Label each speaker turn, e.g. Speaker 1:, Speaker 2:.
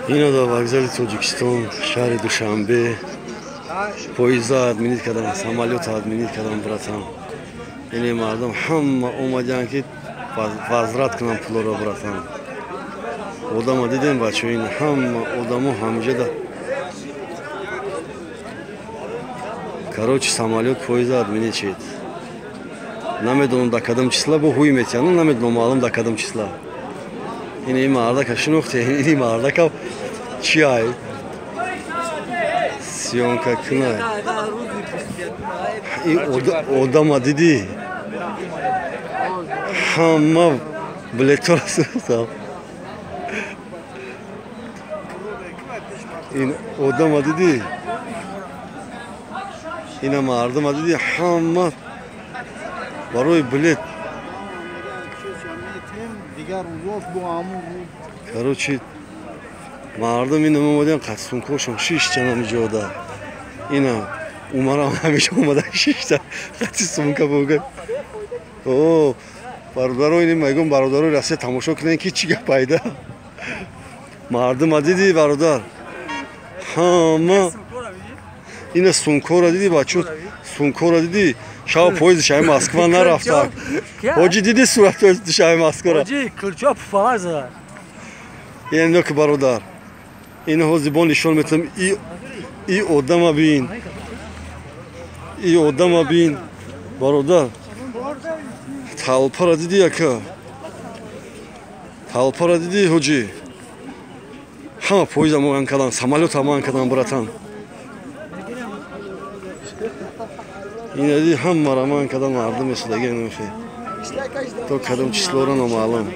Speaker 1: Yine de vokzal Tojikiston, şehri Dushanbe, poyizda adminit kadar, samalyot adminit kadar bıratan. Yine mardum hamma olmayan ki vazrat kılan pulora bıratan. Odama dedim başı yine hamma odamı hamca da. Короче, самолет поезда админичает. Намедону да кадам числа, бо хуй метяну, намедону малым да кадам числа. Yine imarda kaşın nokta, yine imarda kap çay. Siyonka kına. Odama dedi. Hamma biletorası sağ. Yine odama dedi. Yine mardıma dedi hamma. Baroy bilet. Короче, мардам ина омадем қатсункошам 6 ҷана миҷода. Ина умарам ҳамеша омада 6 та қатсунка бога. О, бародаро ин мегум бародаро Россия тамошо кунен ки чӣ гап пайда. Мардам диди бародар. Ҳама ина сумкора диди бачо, сумкора диди. Шав поезд шай Москва нарафта. Ҳоҷи диди сурат шай Москва.
Speaker 2: Ҳоҷи кулчоп фарза.
Speaker 1: یعنی نه که برادر این ها زبان نشان میتونم ای آدم بین ای آدم بین برادر تلپا را دیدی اکا تلپا را دیدی حجی همه پویز هم کدن سمالیت هم کدن براتن این دیدی همه را من کدن مردم مثل دیگه نمیشه تو کدام چیزلارا نمالم